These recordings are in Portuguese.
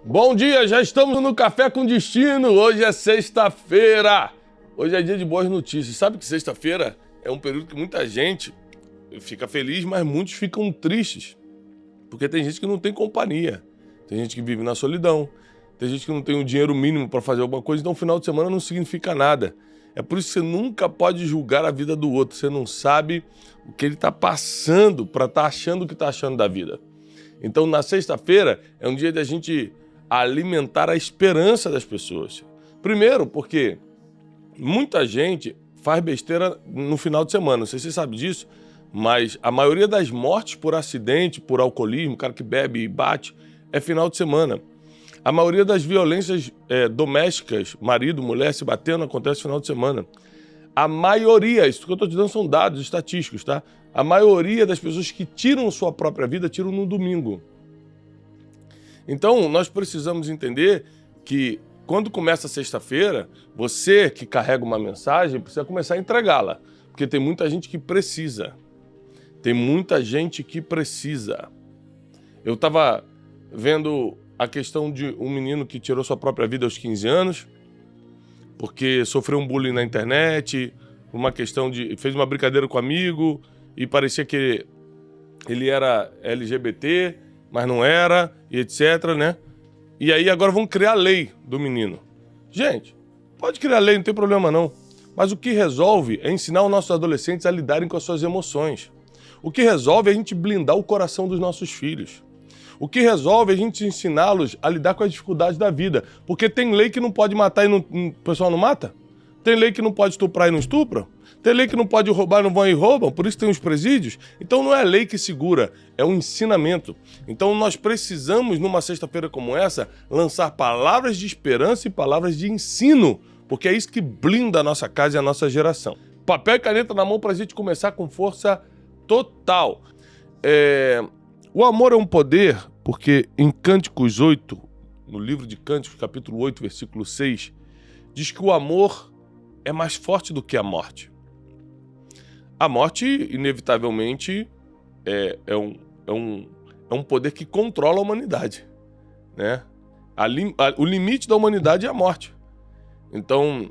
Bom dia, já estamos no Café com Destino. Hoje é sexta-feira. Hoje é dia de boas notícias. Sabe que sexta-feira é um período que muita gente fica feliz, mas muitos ficam tristes. Porque tem gente que não tem companhia. Tem gente que vive na solidão. Tem gente que não tem o dinheiro mínimo para fazer alguma coisa. Então, o final de semana não significa nada. É por isso que você nunca pode julgar a vida do outro. Você não sabe o que ele está passando para estar achando o que está achando da vida. Então, na sexta-feira é um dia da gente alimentar a esperança das pessoas. Primeiro, porque muita gente faz besteira no final de semana. Não sei se você sabe disso, mas a maioria das mortes por acidente, por alcoolismo, cara que bebe e bate, é final de semana. A maioria das violências domésticas, marido, mulher se batendo, acontece no final de semana. A maioria, isso que eu estou te dando são dados estatísticos, tá? A maioria das pessoas que tiram sua própria vida, tiram no domingo. Então, nós precisamos entender que quando começa a sexta-feira, você que carrega uma mensagem precisa começar a entregá-la. Porque tem muita gente que precisa. Tem muita gente que precisa. Eu estava vendo a questão de um menino que tirou sua própria vida aos 15 anos, porque sofreu um bullying na internet, uma questão de... fez uma brincadeira com um amigo e parecia que ele era LGBT, mas não era, e etc, né? E aí agora vão criar a lei do menino. Gente, pode criar lei, não tem problema não. Mas o que resolve é ensinar os nossos adolescentes a lidarem com as suas emoções. O que resolve é a gente blindar o coração dos nossos filhos. O que resolve é a gente ensiná-los a lidar com as dificuldades da vida. Porque tem lei que não pode matar e o pessoal não mata? Tem lei que não pode estuprar e não estupra? Tem lei que não pode roubar e não vão e roubam? Por isso tem os presídios? Então não é a lei que segura, é um ensinamento. Então nós precisamos, numa sexta-feira como essa, lançar palavras de esperança e palavras de ensino, porque é isso que blinda a nossa casa e a nossa geração. Papel e caneta na mão para a gente começar com força total. O amor é um poder, porque em Cânticos 8, no livro de Cânticos, capítulo 8, versículo 6, diz que o amor é mais forte do que a morte. A morte, inevitavelmente, é um poder que controla a humanidade, né? O limite da humanidade é a morte. Então,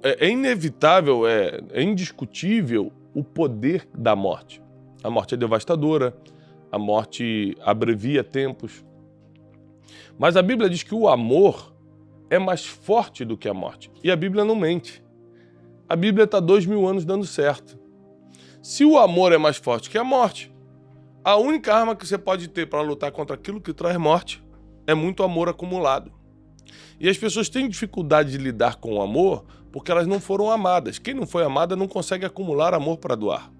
é inevitável, é indiscutível o poder da morte. A morte é devastadora, a morte abrevia tempos. Mas a Bíblia diz que o amor é mais forte do que a morte. E a Bíblia não mente. A Bíblia está 2000 anos dando certo. Se o amor é mais forte que a morte, a única arma que você pode ter para lutar contra aquilo que traz morte é muito amor acumulado. E as pessoas têm dificuldade de lidar com o amor porque elas não foram amadas. Quem não foi amada não consegue acumular amor para doar.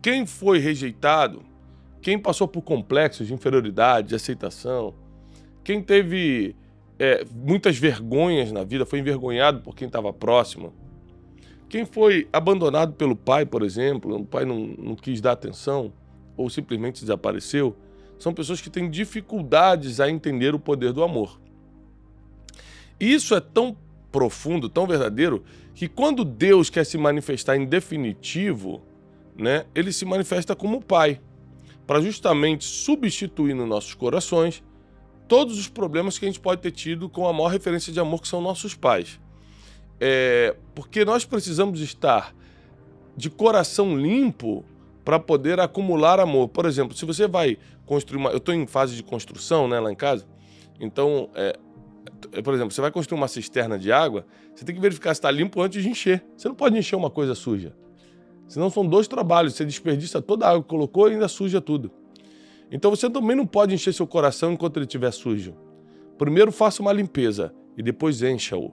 Quem foi rejeitado, quem passou por complexos de inferioridade, de aceitação, quem teve muitas vergonhas na vida, foi envergonhado por quem estava próximo, quem foi abandonado pelo pai, por exemplo, o pai não quis dar atenção ou simplesmente desapareceu, são pessoas que têm dificuldades a entender o poder do amor. E isso é tão profundo, tão verdadeiro, que quando Deus quer se manifestar em definitivo, né, ele se manifesta como pai, para justamente substituir nos nossos corações todos os problemas que a gente pode ter tido com a maior referência de amor, que são nossos pais. Porque nós precisamos estar de coração limpo para poder acumular amor. Por exemplo, se você vai construir eu estou em fase de construção, né, lá em casa, então, por exemplo, você vai construir uma cisterna de água, você tem que verificar se está limpo antes de encher. Você não pode encher uma coisa suja. Senão são dois trabalhos, você desperdiça toda a água que colocou e ainda suja tudo. Então você também não pode encher seu coração enquanto ele estiver sujo. Primeiro faça uma limpeza e depois encha-o.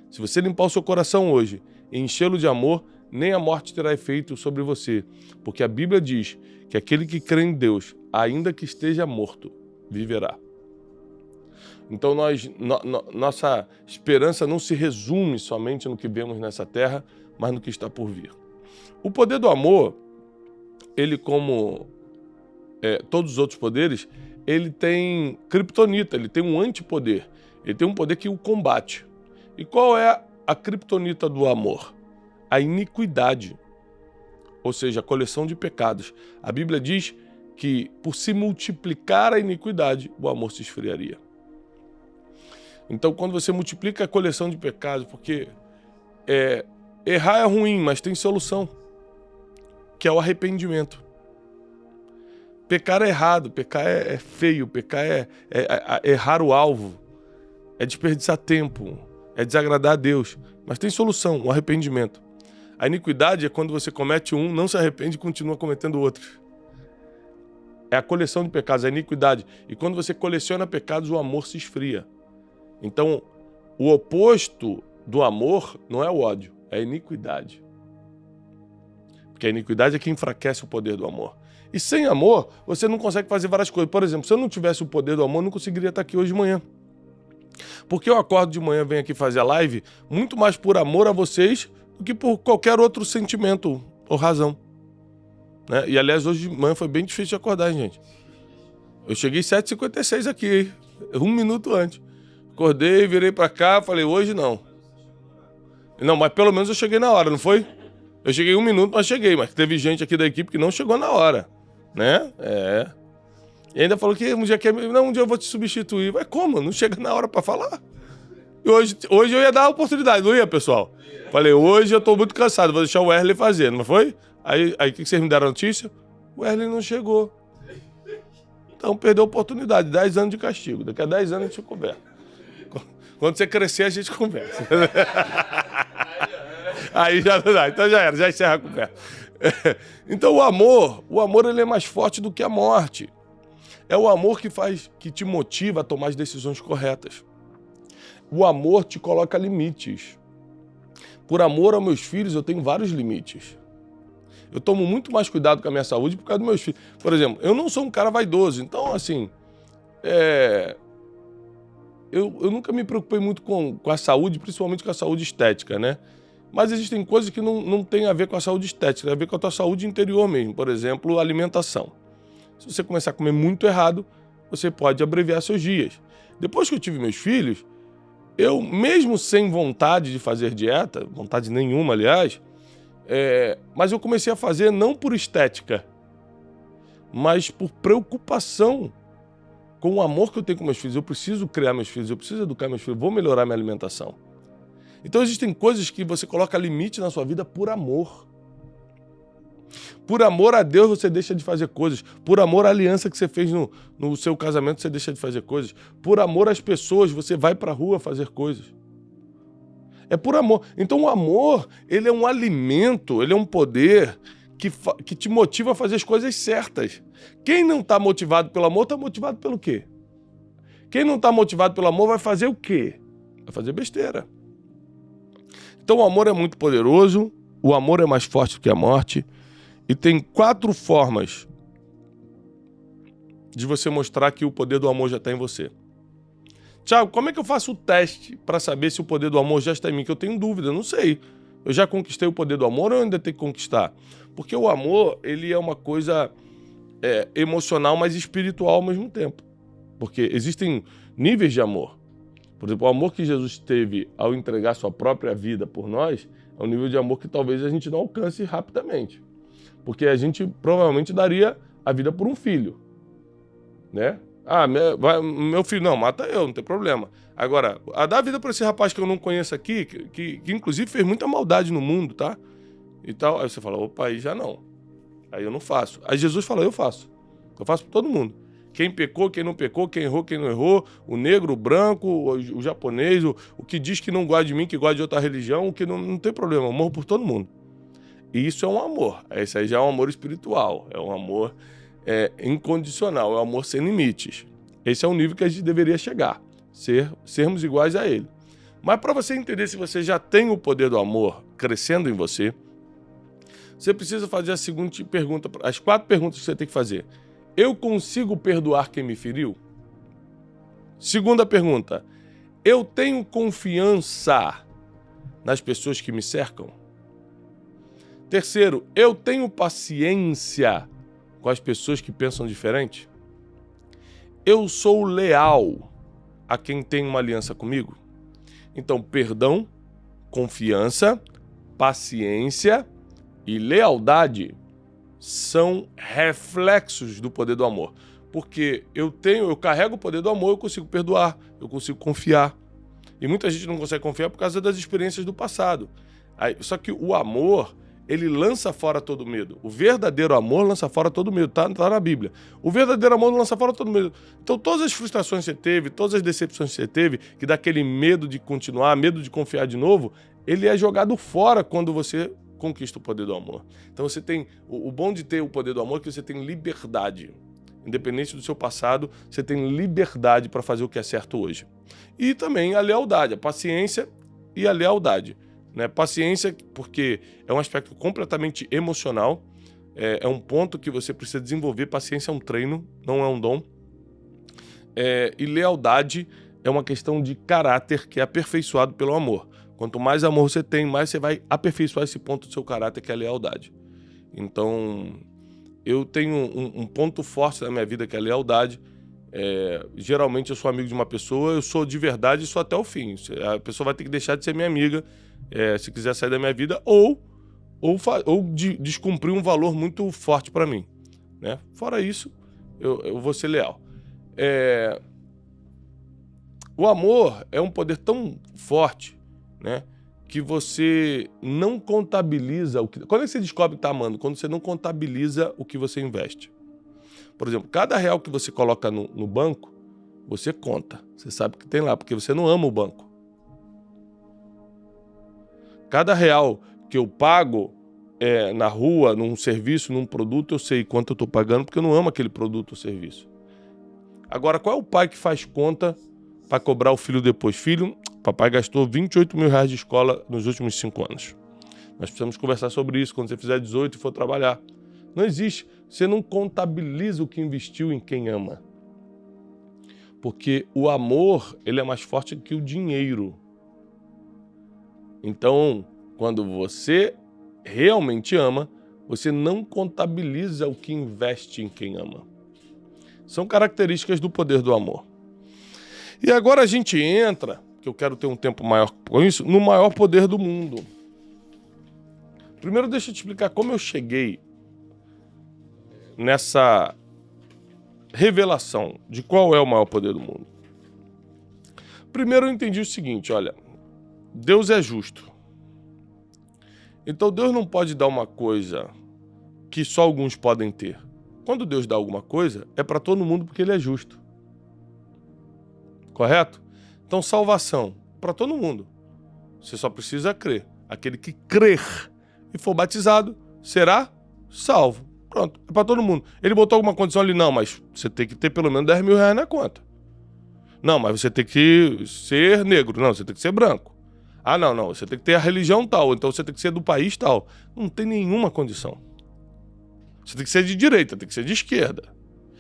Se você limpar o seu coração hoje e enchê-lo de amor, nem a morte terá efeito sobre você. Porque a Bíblia diz que aquele que crê em Deus, ainda que esteja morto, viverá. Então nossa esperança não se resume somente no que vemos nessa terra, mas no que está por vir. O poder do amor, ele como todos os outros poderes, ele tem criptonita, ele tem um antipoder. Ele tem um poder que o combate. E qual é a criptonita do amor? A iniquidade, ou seja, a coleção de pecados. A Bíblia diz que, por se multiplicar a iniquidade, o amor se esfriaria. Então, quando você multiplica a coleção de pecados, porque errar é ruim, mas tem solução, que é o arrependimento. Pecar é errado, pecar é feio, pecar é errar o alvo, é desperdiçar tempo, é desagradar a Deus. Mas tem solução, o arrependimento. A iniquidade é quando você comete um, não se arrepende e continua cometendo outros. É a coleção de pecados, a iniquidade. E quando você coleciona pecados, o amor se esfria. Então, o oposto do amor não é o ódio, é a iniquidade. Porque a iniquidade é que enfraquece o poder do amor. E sem amor, você não consegue fazer várias coisas. Por exemplo, se eu não tivesse o poder do amor, eu não conseguiria estar aqui hoje de manhã. Porque eu acordo de manhã, venho aqui fazer a live, muito mais por amor a vocês do que por qualquer outro sentimento ou razão. Né? E, aliás, hoje de manhã foi bem difícil de acordar, gente. Eu cheguei às 7h56 aqui, 1 minuto antes. Acordei, virei pra cá, falei, hoje não. Não, mas pelo menos eu cheguei na hora, não foi? Eu cheguei 1 minuto, mas cheguei. Mas teve gente aqui da equipe que não chegou na hora. Né? E ainda falou que um dia eu vou te substituir. Mas como? Não chega na hora pra falar? E hoje eu ia dar a oportunidade, não ia, pessoal? Falei, hoje eu tô muito cansado, vou deixar o Wesley fazer, não foi? Aí o que vocês me deram a notícia? O Wesley não chegou. Então perdeu a oportunidade, 10 anos de castigo. Daqui a 10 anos a gente conversa. Quando você crescer, a gente conversa. Aí já dá, então já era, já encerra a conversa. Então o amor ele é mais forte do que a morte. É o amor que te motiva a tomar as decisões corretas. O amor te coloca limites. Por amor aos meus filhos, eu tenho vários limites. Eu tomo muito mais cuidado com a minha saúde por causa dos meus filhos. Por exemplo, eu não sou um cara vaidoso, então, assim, eu nunca me preocupei muito com a saúde, principalmente com a saúde estética, né? Mas existem coisas que não têm a ver com a saúde estética, tem a ver com a tua saúde interior mesmo. Por exemplo, alimentação. Se você começar a comer muito errado, você pode abreviar seus dias. Depois que eu tive meus filhos, eu, mesmo sem vontade de fazer dieta, vontade nenhuma, aliás, mas eu comecei a fazer não por estética, mas por preocupação com o amor que eu tenho com meus filhos. Eu preciso criar meus filhos, eu preciso educar meus filhos, vou melhorar minha alimentação. Então existem coisas que você coloca limite na sua vida por amor. Por amor a Deus você deixa de fazer coisas. Por amor à aliança que você fez no seu casamento você deixa de fazer coisas. Por amor às pessoas você vai para a rua fazer coisas. É por amor. Então o amor, ele é um alimento, ele é um poder que te motiva a fazer as coisas certas. Quem não está motivado pelo amor, está motivado pelo quê? Quem não está motivado pelo amor vai fazer o quê? Vai fazer besteira. Então o amor é muito poderoso, o amor é mais forte do que a morte, e tem 4 formas de você mostrar que o poder do amor já está em você. Tiago, como é que eu faço o teste para saber se o poder do amor já está em mim? Que eu tenho dúvida, eu não sei. Eu já conquistei o poder do amor ou eu ainda tenho que conquistar? Porque o amor, ele é uma coisa emocional, mas espiritual ao mesmo tempo. Porque existem níveis de amor. Por exemplo, o amor que Jesus teve ao entregar sua própria vida por nós é um nível de amor que talvez a gente não alcance rapidamente. Porque a gente provavelmente daria a vida por um filho, né? Ah, meu filho, não, mata eu, não tem problema. Agora, a dar a vida para esse rapaz que eu não conheço aqui, que inclusive fez muita maldade no mundo, tá? E tal, aí você fala, opa, aí já não. Aí eu não faço. Aí Jesus fala, eu faço. Eu faço por todo mundo. Quem pecou, quem não pecou, quem errou, quem não errou, o negro, o branco, o japonês, o que diz que não gosta de mim, que gosta de outra religião, o que não tem problema, eu morro por todo mundo. E isso é um amor. Esse aí já é um amor espiritual, é um amor incondicional, é um amor sem limites. Esse é o nível que a gente deveria chegar, sermos iguais a ele. Mas para você entender se você já tem o poder do amor crescendo em você, você precisa fazer a seguinte pergunta, as 4 perguntas que você tem que fazer. Eu consigo perdoar quem me feriu? Segunda pergunta, eu tenho confiança nas pessoas que me cercam? Terceiro, eu tenho paciência com as pessoas que pensam diferente? Eu sou leal a quem tem uma aliança comigo? Então, perdão, confiança, paciência e lealdade são reflexos do poder do amor. Porque eu carrego o poder do amor, eu consigo perdoar, eu consigo confiar. E muita gente não consegue confiar por causa das experiências do passado. Só que o amor, ele lança fora todo medo. O verdadeiro amor lança fora todo medo, tá na Bíblia. O verdadeiro amor lança fora todo medo. Então todas as frustrações que você teve, todas as decepções que você teve, que dá aquele medo de continuar, medo de confiar de novo, ele é jogado fora quando você conquista o poder do amor. Então você tem, o bom de ter o poder do amor é que você tem liberdade. Independente do seu passado, você tem liberdade para fazer o que é certo hoje. E também a lealdade, a paciência e a lealdade. Né? Paciência, porque é um aspecto completamente emocional, é um ponto que você precisa desenvolver. Paciência é um treino, não é um dom. E lealdade é uma questão de caráter que é aperfeiçoado pelo amor. Quanto mais amor você tem, mais você vai aperfeiçoar esse ponto do seu caráter, que é a lealdade. Então, eu tenho um ponto forte na minha vida, que é a lealdade. Geralmente eu sou amigo de uma pessoa, eu sou de verdade e sou até o fim. A pessoa vai ter que deixar de ser minha amiga, se quiser sair da minha vida, ou descumprir um valor muito forte para mim. Né? Fora isso, eu vou ser leal. O amor é um poder tão forte, né, que você não contabiliza o que... Quando é que você descobre que está amando? Quando você não contabiliza o que você investe. Por exemplo, cada real que você coloca no banco, você conta. Você sabe que tem lá, porque você não ama o banco. Cada real que eu pago na rua, num serviço, num produto, eu sei quanto eu estou pagando, porque eu não amo aquele produto ou serviço. Agora, qual é o pai que faz conta para cobrar o filho depois? Filho, papai gastou 28 mil reais de escola nos últimos 5 anos. Nós precisamos conversar sobre isso quando você fizer 18 e for trabalhar. Não existe. Você não contabiliza o que investiu em quem ama. Porque o amor, ele é mais forte que o dinheiro. Então, quando você realmente ama, você não contabiliza o que investe em quem ama. São características do poder do amor. E agora a gente entra, que eu quero ter um tempo maior com isso, no maior poder do mundo. Primeiro deixa eu te explicar como eu cheguei nessa revelação de qual é o maior poder do mundo. Primeiro eu entendi o seguinte, olha, Deus é justo. Então Deus não pode dar uma coisa que só alguns podem ter. Quando Deus dá alguma coisa, é para todo mundo porque Ele é justo. Correto? Então salvação, para todo mundo. Você só precisa crer. Aquele que crer e for batizado será salvo. Pronto, é para todo mundo. Ele botou alguma condição ali? Não, mas você tem que ter pelo menos 10 mil reais na conta. Não, mas você tem que ser negro. Não, você tem que ser branco. Ah, não, você tem que ter a religião tal, então você tem que ser do país tal. Não tem nenhuma condição. Você tem que ser de direita, tem que ser de esquerda.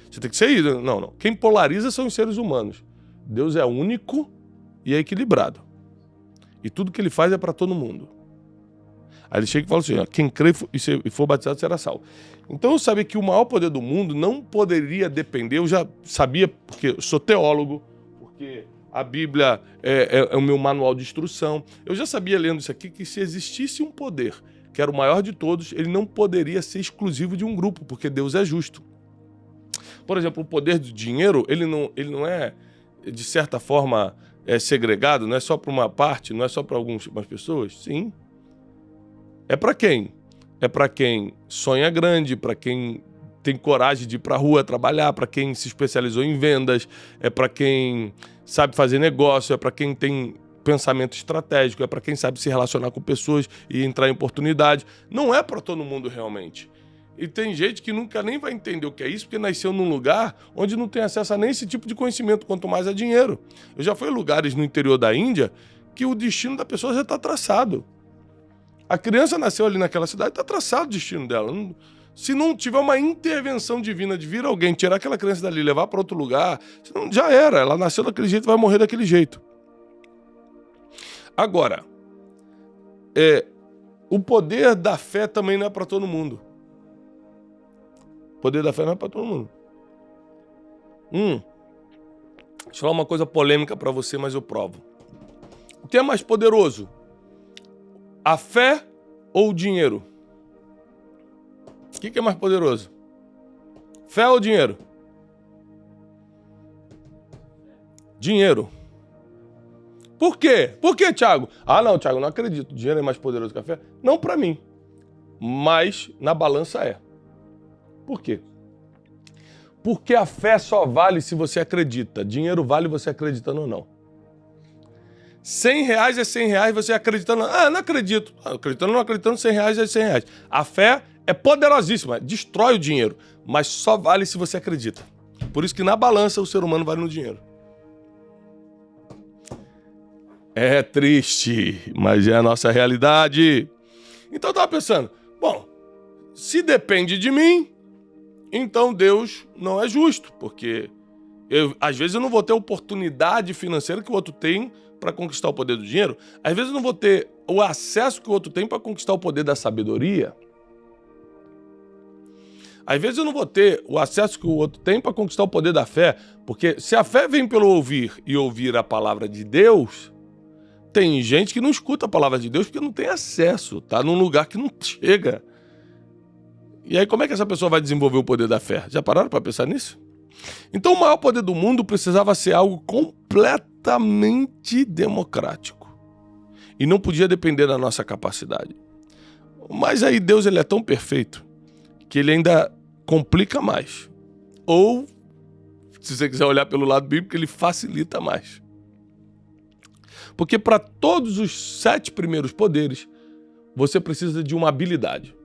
Você tem que ser isso. Não. Quem polariza são os seres humanos. Deus é único e é equilibrado. E tudo que Ele faz é para todo mundo. Aí Ele chega e fala assim, ó, quem crê e for batizado será salvo. Então eu sabia que o maior poder do mundo não poderia depender, eu já sabia, porque eu sou teólogo, porque a Bíblia é o meu manual de instrução. Eu já sabia, lendo isso aqui, que se existisse um poder que era o maior de todos, ele não poderia ser exclusivo de um grupo, porque Deus é justo. Por exemplo, o poder do dinheiro, ele não é, de certa forma, segregado, não é só para uma parte, não é só para algumas pessoas? Sim. É para quem? É para quem sonha grande, para quem tem coragem de ir para a rua trabalhar, para quem se especializou em vendas, é para quem sabe fazer negócio, é para quem tem pensamento estratégico, é para quem sabe se relacionar com pessoas e entrar em oportunidade. Não é para todo mundo realmente. E tem gente que nunca nem vai entender o que é isso, porque nasceu num lugar onde não tem acesso a nem esse tipo de conhecimento, quanto mais a dinheiro. Eu já fui em lugares no interior da Índia que o destino da pessoa já está traçado. A criança nasceu ali naquela cidade, está traçado o destino dela. Se não tiver uma intervenção divina de vir alguém, tirar aquela criança dali, levar para outro lugar, senão já era. Ela nasceu daquele jeito, vai morrer daquele jeito. Agora, o poder da fé também não é para todo mundo. O poder da fé não é para todo mundo. Deixa eu falar uma coisa polêmica para você, mas eu provo. O que é mais poderoso? A fé ou o dinheiro? que é mais poderoso? Fé ou dinheiro? Dinheiro. Por quê? Por quê, Thiago? Ah, não, Thiago, não acredito. Dinheiro é mais poderoso que a fé? Não para mim. Mas na balança é. Por quê? Porque a fé só vale se você acredita. Dinheiro vale você acreditando ou não. R$100 é R$100 você acreditando. Ah, não acredito. Acreditando ou não acreditando, R$100 é R$100. A fé é poderosíssima, destrói o dinheiro, mas só vale se você acredita. Por isso que na balança o ser humano vale no dinheiro. É triste, mas é a nossa realidade. Então eu tava pensando, bom, se depende de mim, então Deus não é justo, porque às vezes eu não vou ter a oportunidade financeira que o outro tem para conquistar o poder do dinheiro. Às vezes eu não vou ter o acesso que o outro tem para conquistar o poder da sabedoria. Às vezes eu não vou ter o acesso que o outro tem para conquistar o poder da fé, porque se a fé vem pelo ouvir e ouvir a palavra de Deus, tem gente que não escuta a palavra de Deus porque não tem acesso, tá num lugar que não chega. E aí como é que essa pessoa vai desenvolver o poder da fé? Já pararam para pensar nisso? Então o maior poder do mundo precisava ser algo completamente democrático. E não podia depender da nossa capacidade. Mas aí Deus ele é tão perfeito que ele ainda complica mais. Ou, se você quiser olhar pelo lado bíblico, ele facilita mais. Porque para todos os 7 primeiros poderes, você precisa de uma habilidade.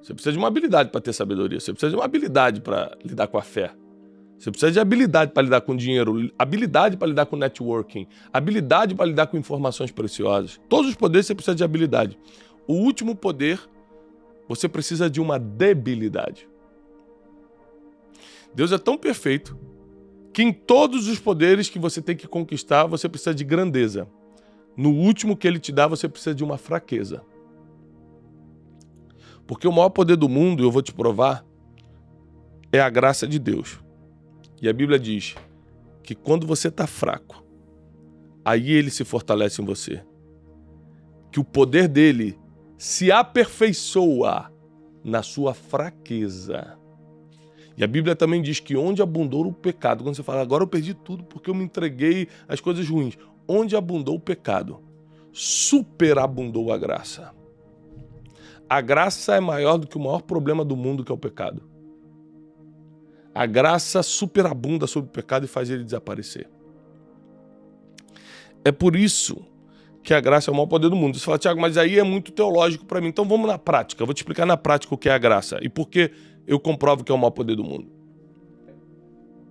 Você precisa de uma habilidade para ter sabedoria. Você precisa de uma habilidade para lidar com a fé. Você precisa de habilidade para lidar com dinheiro, habilidade para lidar com networking, habilidade para lidar com informações preciosas. Todos os poderes você precisa de habilidade. O último poder, você precisa de uma debilidade. Deus é tão perfeito que em todos os poderes que você tem que conquistar, você precisa de grandeza. No último que ele te dá, você precisa de uma fraqueza. Porque o maior poder do mundo, eu vou te provar, é a graça de Deus. E a Bíblia diz que quando você está fraco, aí ele se fortalece em você. Que o poder dele se aperfeiçoa na sua fraqueza. E a Bíblia também diz que onde abundou o pecado, quando você fala, agora eu perdi tudo porque eu me entreguei às coisas ruins. Onde abundou o pecado, superabundou a graça. A graça é maior do que o maior problema do mundo, que é o pecado. A graça superabunda sobre o pecado e faz ele desaparecer. É por isso que a graça é o maior poder do mundo. Você fala, Thiago, mas aí é muito teológico para mim. Então vamos na prática. Eu vou te explicar na prática o que é a graça e por que eu comprovo que é o maior poder do mundo.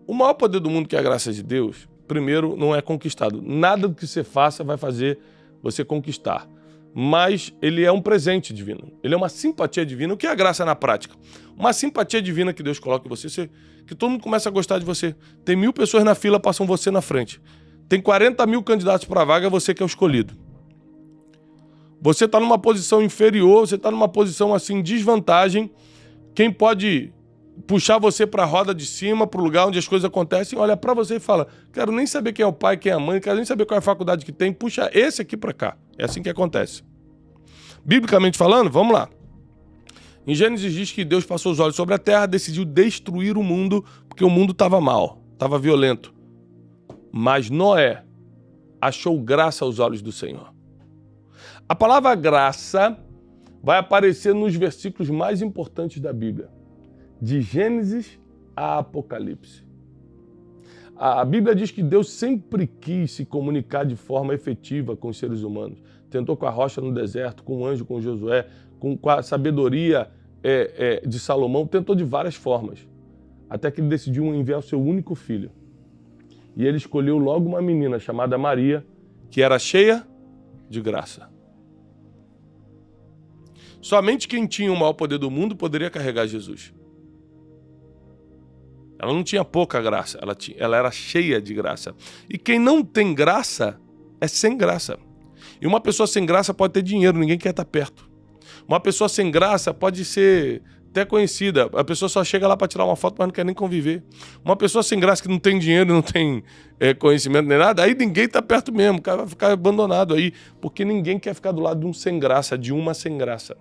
O maior poder do mundo, que é a graça de Deus, primeiro, não é conquistado. Nada do que você faça vai fazer você conquistar. Mas ele é um presente divino. Ele é uma simpatia divina. O que é a graça na prática? Uma simpatia divina que Deus coloca em você, que todo mundo começa a gostar de você. Tem 1000 pessoas na fila, passam você na frente. Tem 40 mil candidatos para a vaga, é você que é o escolhido. Você está numa posição inferior, você está numa posição assim, desvantagem. Quem pode puxar você para a roda de cima, para o lugar onde as coisas acontecem, olha para você e fala, quero nem saber quem é o pai, quem é a mãe, quero nem saber qual é a faculdade que tem, puxa esse aqui para cá. É assim que acontece. Biblicamente falando, vamos lá. Em Gênesis diz que Deus passou os olhos sobre a terra, decidiu destruir o mundo, porque o mundo estava mal, estava violento. Mas Noé achou graça aos olhos do Senhor. A palavra graça vai aparecer nos versículos mais importantes da Bíblia, de Gênesis a Apocalipse. A Bíblia diz que Deus sempre quis se comunicar de forma efetiva com os seres humanos. Tentou com a rocha no deserto, com o anjo, com Josué, com a sabedoria de Salomão, tentou de várias formas, até que ele decidiu enviar o seu único filho. E ele escolheu logo uma menina chamada Maria, que era cheia de graça. Somente quem tinha o maior poder do mundo poderia carregar Jesus. Ela não tinha pouca graça, ela era cheia de graça. E quem não tem graça é sem graça. E uma pessoa sem graça pode ter dinheiro, ninguém quer estar perto. Uma pessoa sem graça pode ser até conhecida, a pessoa só chega lá para tirar uma foto, mas não quer nem conviver. Uma pessoa sem graça que não tem dinheiro, não tem conhecimento nem nada, aí ninguém está perto mesmo, o cara vai ficar abandonado aí, porque ninguém quer ficar do lado de um sem graça, de uma sem graça.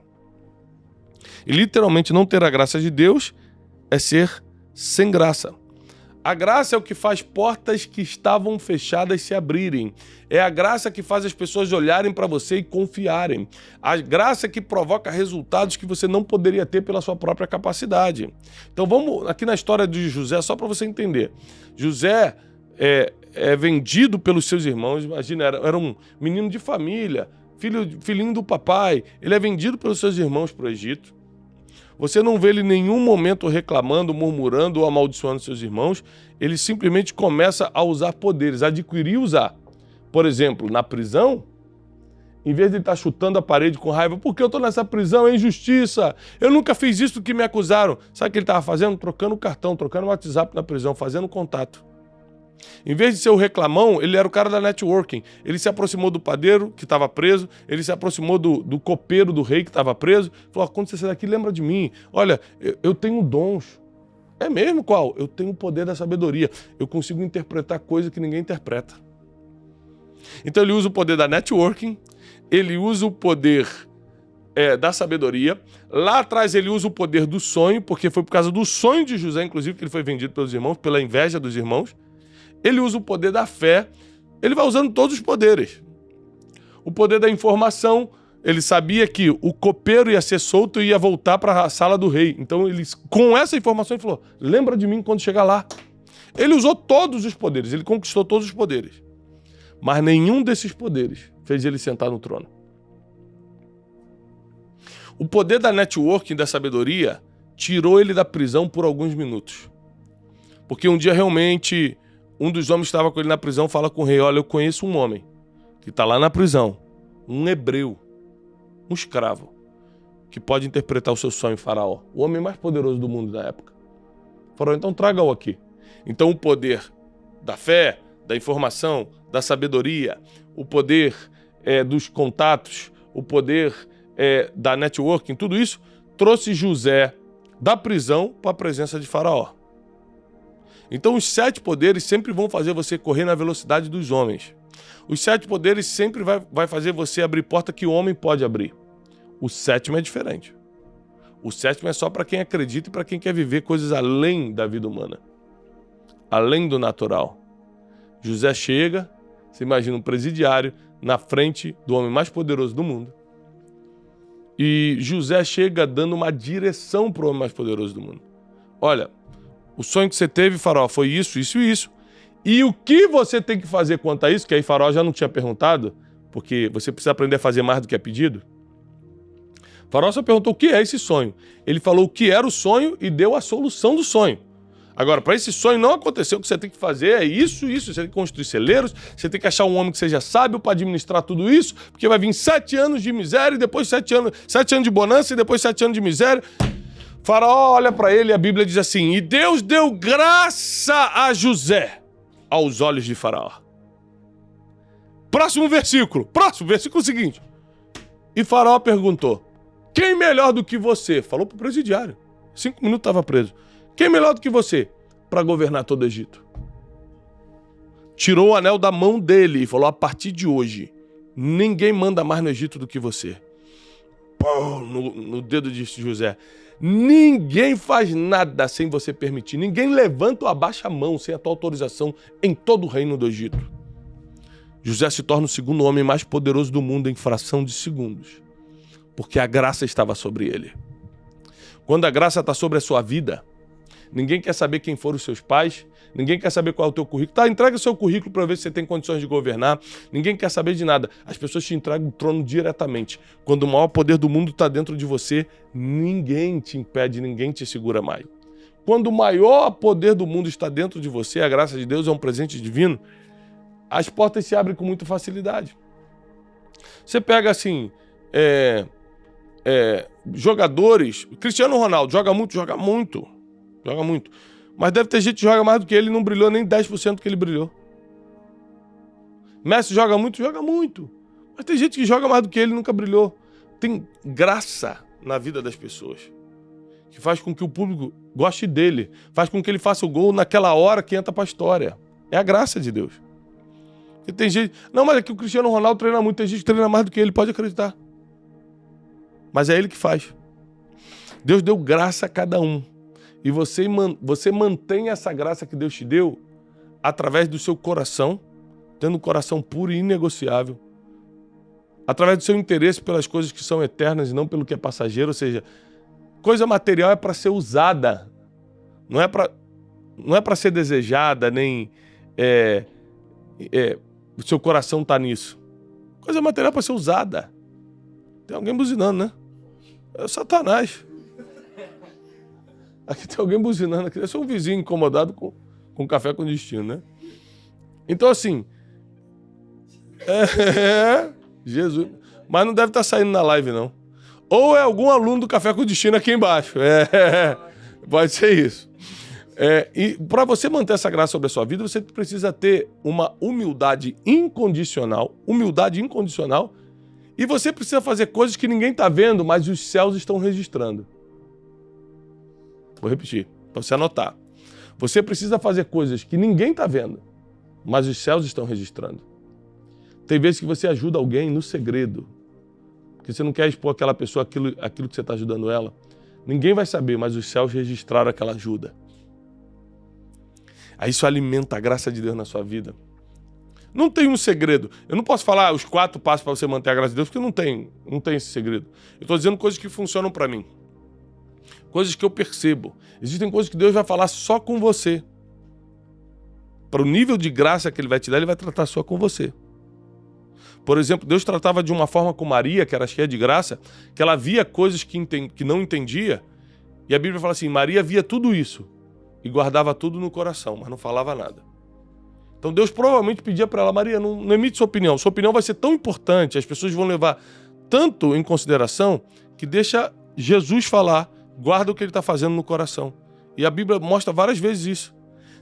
E literalmente não ter a graça de Deus é ser sem graça. A graça é o que faz portas que estavam fechadas se abrirem. É a graça que faz as pessoas olharem para você e confiarem. A graça que provoca resultados que você não poderia ter pela sua própria capacidade. Então vamos aqui na história de José, só para você entender. José é vendido pelos seus irmãos. Imagina, era um menino de família, filhinho do papai. Ele é vendido pelos seus irmãos para o Egito. Você não vê ele em nenhum momento reclamando, murmurando ou amaldiçoando seus irmãos. Ele simplesmente começa a usar poderes, a adquirir e usar. Por exemplo, na prisão, em vez de ele estar chutando a parede com raiva, por que eu estou nessa prisão? É injustiça. Eu nunca fiz isso do que me acusaram. Sabe o que ele estava fazendo? Trocando o cartão, trocando o WhatsApp na prisão, fazendo contato. Em vez de ser o reclamão, ele era o cara da networking. Ele se aproximou do padeiro, que estava preso, ele se aproximou do copeiro do rei, que estava preso, falou, quando você sair daqui, lembra de mim. Olha, eu tenho dons. É mesmo qual? Eu tenho o poder da sabedoria. Eu consigo interpretar coisas que ninguém interpreta. Então ele usa o poder da networking, ele usa o poder da sabedoria. Lá atrás ele usa o poder do sonho, porque foi por causa do sonho de José, inclusive, que ele foi vendido pelos irmãos, pela inveja dos irmãos. Ele usa o poder da fé, ele vai usando todos os poderes. O poder da informação, ele sabia que o copeiro ia ser solto e ia voltar para a sala do rei. Então, com essa informação, ele falou, lembra de mim quando chegar lá. Ele usou todos os poderes, ele conquistou todos os poderes. Mas nenhum desses poderes fez ele sentar no trono. O poder da networking, da sabedoria, tirou ele da prisão por alguns minutos. Porque um dia realmente... um dos homens estava com ele na prisão, fala com o rei, olha, eu conheço um homem que está lá na prisão, um hebreu, um escravo, que pode interpretar o seu sonho, Faraó, o homem mais poderoso do mundo na época. Faraó, então traga-o aqui. Então o poder da fé, da informação, da sabedoria, o poder dos contatos, o poder da networking, tudo isso trouxe José da prisão para a presença de Faraó. Então os 7 poderes sempre vão fazer você correr na velocidade dos homens. Os 7 poderes sempre vai fazer você abrir porta que o homem pode abrir. O 7º é diferente. O 7º é só para quem acredita e para quem quer viver coisas além da vida humana. Além do natural. José chega, você imagina um presidiário na frente do homem mais poderoso do mundo. E José chega dando uma direção para o homem mais poderoso do mundo. Olha, o sonho que você teve, Faraó, foi isso, isso e isso. E o que você tem que fazer quanto a isso, que aí Faraó já não tinha perguntado, porque você precisa aprender a fazer mais do que é pedido. Faraó só perguntou o que é esse sonho. Ele falou o que era o sonho e deu a solução do sonho. Agora, para esse sonho não acontecer, o que você tem que fazer é isso, isso. Você tem que construir celeiros, você tem que achar um homem que seja sábio para administrar tudo isso, porque vai vir 7 anos de miséria, e depois 7 anos de bonança, e depois 7 anos de miséria. Faraó olha para ele e a Bíblia diz assim, e Deus deu graça a José aos olhos de Faraó. Próximo versículo seguinte. E Faraó perguntou, quem melhor do que você? Falou pro presidiário, 5 minutos estava preso. Quem melhor do que você para governar todo o Egito? Tirou o anel da mão dele e falou, a partir de hoje, ninguém manda mais no Egito do que você. Pô, no dedo de José. Ninguém faz nada sem você permitir. Ninguém levanta ou abaixa a mão sem a tua autorização em todo o reino do Egito. José se torna o 2º homem mais poderoso do mundo em fração de segundos. Porque a graça estava sobre ele. Quando a graça está sobre a sua vida, ninguém quer saber quem foram os seus pais, ninguém quer saber qual é o teu currículo. Tá, entrega o seu currículo para ver se você tem condições de governar. Ninguém quer saber de nada. As pessoas te entregam o trono diretamente. Quando o maior poder do mundo está dentro de você, ninguém te impede, ninguém te segura mais. Quando o maior poder do mundo está dentro de você, a graça de Deus é um presente divino, as portas se abrem com muita facilidade. Você pega assim, jogadores, Cristiano Ronaldo joga muito. Mas deve ter gente que joga mais do que ele e não brilhou nem 10% do que ele brilhou. Messi joga muito. Mas tem gente que joga mais do que ele e nunca brilhou. Tem graça na vida das pessoas, que faz com que o público goste dele, faz com que ele faça o gol naquela hora que entra para a história. É a graça de Deus. E tem gente... Não, mas é que o Cristiano Ronaldo treina muito, tem gente que treina mais do que ele, pode acreditar. Mas é ele que faz. Deus deu graça a cada um. E você mantém essa graça que Deus te deu através do seu coração, tendo um coração puro e inegociável, através do seu interesse pelas coisas que são eternas e não pelo que é passageiro, ou seja, coisa material é para ser usada, não é para ser desejada, nem o seu coração está nisso. Coisa material é para ser usada. Tem alguém buzinando, né? É o Satanás. Aqui tem alguém buzinando. Aqui deve ser um vizinho incomodado com café com destino, né? Então, assim... Jesus... Mas não deve estar saindo na live, não. Ou é algum aluno do Café com Destino aqui embaixo. Pode ser isso. E para você manter essa graça sobre a sua vida, você precisa ter uma humildade incondicional. Humildade incondicional. E você precisa fazer coisas que ninguém está vendo, mas os céus estão registrando. Vou repetir, para você anotar. Você precisa fazer coisas que ninguém está vendo, mas os céus estão registrando. Tem vezes que você ajuda alguém no segredo, porque você não quer expor aquela pessoa aquilo que você está ajudando ela. Ninguém vai saber, mas os céus registraram aquela ajuda. Aí isso alimenta a graça de Deus na sua vida. Não tem um segredo. Eu não posso falar os 4 passos para você manter a graça de Deus, porque não tem esse segredo. Eu estou dizendo coisas que funcionam para mim. Coisas que eu percebo. Existem coisas que Deus vai falar só com você. Para o nível de graça que Ele vai te dar, Ele vai tratar só com você. Por exemplo, Deus tratava de uma forma com Maria, que era cheia de graça, que ela via coisas que não entendia, e a Bíblia fala assim, Maria via tudo isso, e guardava tudo no coração, mas não falava nada. Então Deus provavelmente pedia para ela, Maria, não emite sua opinião vai ser tão importante, as pessoas vão levar tanto em consideração, que deixa Jesus falar, guarda o que Ele está fazendo no coração. E a Bíblia mostra várias vezes isso.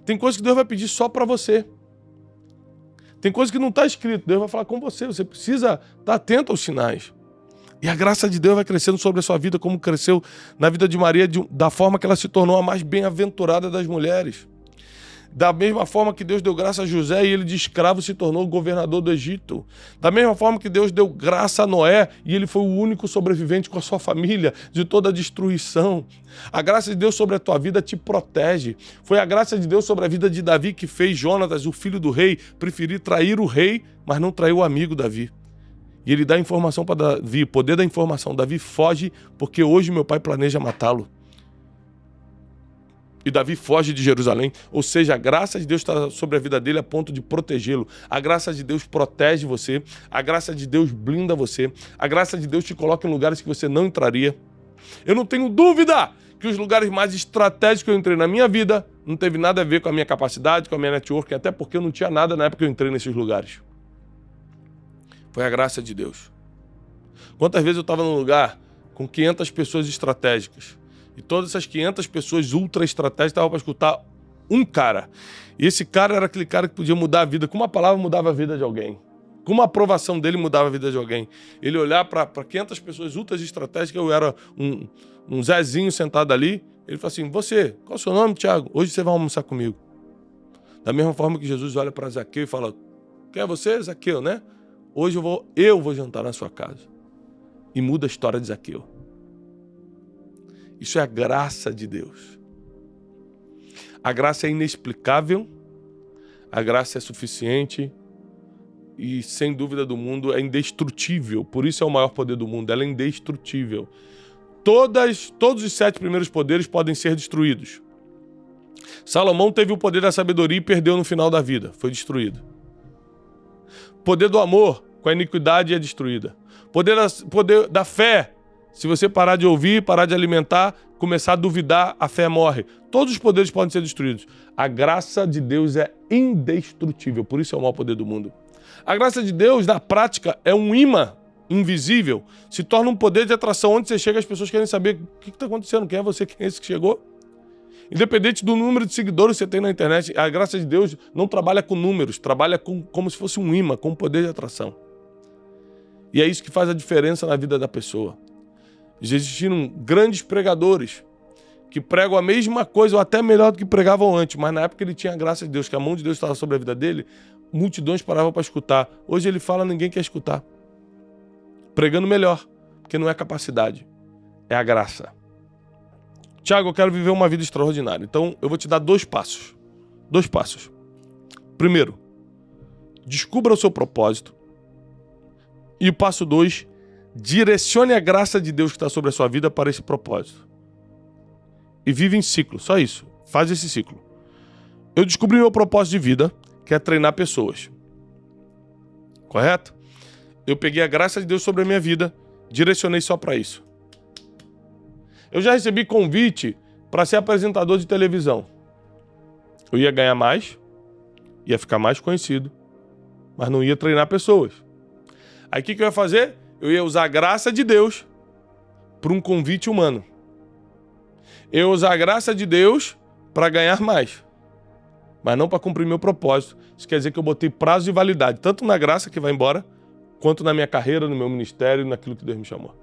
Tem coisas que Deus vai pedir só para você. Tem coisas que não está escrito, Deus vai falar com você, você precisa estar atento aos sinais. E a graça de Deus vai crescendo sobre a sua vida, como cresceu na vida de Maria, da forma que ela se tornou a mais bem-aventurada das mulheres. Da mesma forma que Deus deu graça a José e ele de escravo se tornou governador do Egito. Da mesma forma que Deus deu graça a Noé e ele foi o único sobrevivente com a sua família de toda a destruição. A graça de Deus sobre a tua vida te protege. Foi a graça de Deus sobre a vida de Davi que fez Jonatas, o filho do rei, preferir trair o rei, mas não traiu o amigo Davi. E ele dá informação para Davi, poder da informação. Davi foge porque hoje meu pai planeja matá-lo. E Davi foge de Jerusalém, ou seja, a graça de Deus está sobre a vida dele a ponto de protegê-lo. A graça de Deus protege você, a graça de Deus blinda você, a graça de Deus te coloca em lugares que você não entraria. Eu não tenho dúvida que os lugares mais estratégicos que eu entrei na minha vida não teve nada a ver com a minha capacidade, com a minha network, até porque eu não tinha nada na época que eu entrei nesses lugares. Foi a graça de Deus. Quantas vezes eu estava num lugar com 500 pessoas estratégicas, e todas essas 500 pessoas ultra estratégicas estavam para escutar um cara. E esse cara era aquele cara que podia mudar a vida. Com uma palavra mudava a vida de alguém. Com uma aprovação dele mudava a vida de alguém. Ele olhar para 500 pessoas ultra estratégicas, eu era um Zezinho sentado ali. Ele falou assim, você, qual é o seu nome, Tiago? Hoje você vai almoçar comigo. Da mesma forma que Jesus olha para Zaqueu e fala, quem é você, Zaqueu, né? Hoje eu vou jantar na sua casa. E muda a história de Zaqueu. Isso é a graça de Deus. A graça é inexplicável, a graça é suficiente e, sem dúvida do mundo, é indestrutível. Por isso é o maior poder do mundo, ela é indestrutível. Todos os 7 primeiros poderes podem ser destruídos. Salomão teve o poder da sabedoria e perdeu no final da vida, foi destruído. O poder do amor com a iniquidade é destruída. Poder da fé. Se você parar de ouvir, parar de alimentar, começar a duvidar, a fé morre. Todos os poderes podem ser destruídos. A graça de Deus é indestrutível, por isso é o maior poder do mundo. A graça de Deus, na prática, é um imã invisível, se torna um poder de atração. Onde você chega, as pessoas querem saber o que está acontecendo, quem é você, quem é esse que chegou. Independente do número de seguidores que você tem na internet, a graça de Deus não trabalha com números, trabalha como se fosse um imã, com um poder de atração. E é isso que faz a diferença na vida da pessoa. Já existiram grandes pregadores que pregam a mesma coisa ou até melhor do que pregavam antes, mas na época ele tinha a graça de Deus, que a mão de Deus estava sobre a vida dele, multidões paravam para escutar. Hoje ele fala, ninguém quer escutar. Pregando melhor, porque não é capacidade, é a graça. Tiago, eu quero viver uma vida extraordinária. Então, eu vou te dar 2 passos. 2 passos. Primeiro, descubra o seu propósito. E o passo 2, direcione a graça de Deus que está sobre a sua vida para esse propósito. E vive em ciclo, só isso. Faz esse ciclo. Eu descobri meu propósito de vida, que é treinar pessoas. Correto? Eu peguei a graça de Deus sobre a minha vida, direcionei só para isso. Eu já recebi convite para ser apresentador de televisão. Eu ia ganhar mais, ia ficar mais conhecido, mas não ia treinar pessoas. Aí o que eu ia fazer? Eu ia usar a graça de Deus para um convite humano. Eu ia usar a graça de Deus para ganhar mais, mas não para cumprir meu propósito. Isso quer dizer que eu botei prazo de validade, tanto na graça que vai embora, quanto na minha carreira, no meu ministério, naquilo que Deus me chamou.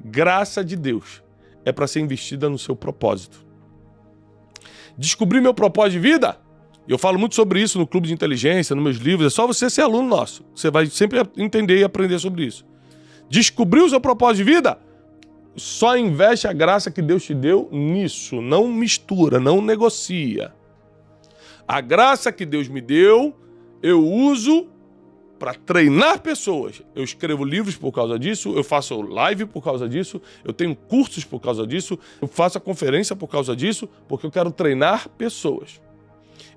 Graça de Deus é para ser investida no seu propósito. Descobrir meu propósito de vida? Eu falo muito sobre isso no Clube de Inteligência, nos meus livros. É só você ser aluno nosso. Você vai sempre entender e aprender sobre isso. Descobrir o seu propósito de vida? Só investe a graça que Deus te deu nisso. Não mistura, não negocia. A graça que Deus me deu, eu uso para treinar pessoas. Eu escrevo livros por causa disso, eu faço live por causa disso, eu tenho cursos por causa disso, eu faço a conferência por causa disso, porque eu quero treinar pessoas.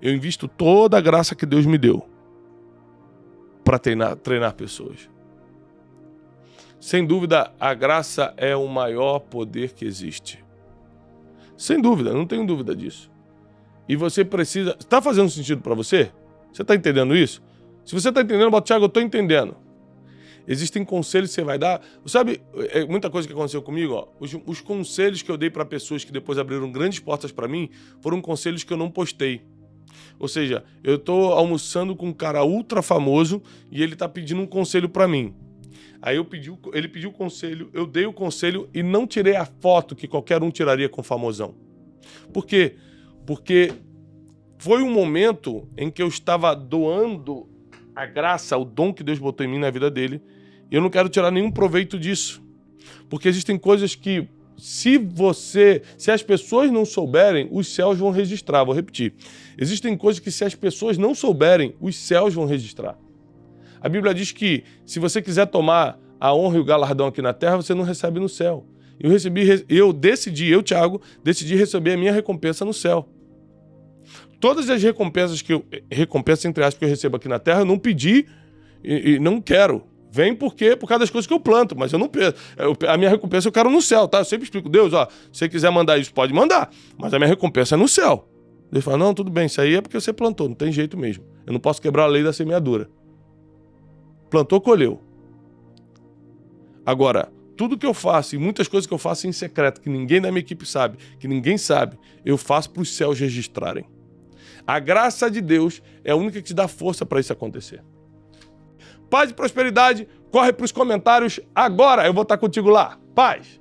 Eu invisto toda a graça que Deus me deu para treinar pessoas. Sem dúvida, a graça é o maior poder que existe. Sem dúvida, não tenho dúvida disso. E você precisa... Está fazendo sentido para você? Você está entendendo isso? Se você está entendendo, bota, Tiago, eu estou entendendo. Existem conselhos que você vai dar. Sabe, muita coisa que aconteceu comigo, ó, os conselhos que eu dei para pessoas que depois abriram grandes portas para mim, foram conselhos que eu não postei. Ou seja, eu estou almoçando com um cara ultra famoso e ele está pedindo um conselho para mim. Aí ele pediu o conselho, eu dei o conselho e não tirei a foto que qualquer um tiraria com o famosão. Por quê? Porque foi um momento em que eu estava doando a graça, o dom que Deus botou em mim na vida dele, e eu não quero tirar nenhum proveito disso. Porque existem coisas que, se as pessoas não souberem, os céus vão registrar. Vou repetir. Existem coisas que, se as pessoas não souberem, os céus vão registrar. A Bíblia diz que, se você quiser tomar a honra e o galardão aqui na terra, você não recebe no céu. Eu, Tiago, decidi receber a minha recompensa no céu. Todas as recompensas entre aspas, que eu recebo aqui na terra, eu não pedi e não quero. Vem por causa das coisas que eu planto, mas eu não peço. A minha recompensa eu quero no céu, tá? Eu sempre explico, Deus, ó, se você quiser mandar isso, pode mandar, mas a minha recompensa é no céu. Deus fala, não, tudo bem, isso aí é porque você plantou, não tem jeito mesmo. Eu não posso quebrar a lei da semeadura. Plantou, colheu. Agora, tudo que eu faço e muitas coisas que eu faço em secreto, que ninguém da minha equipe sabe, que ninguém sabe, eu faço para os céus registrarem. A graça de Deus é a única que te dá força para isso acontecer. Paz e prosperidade, corre para os comentários agora, eu vou estar contigo lá. Paz!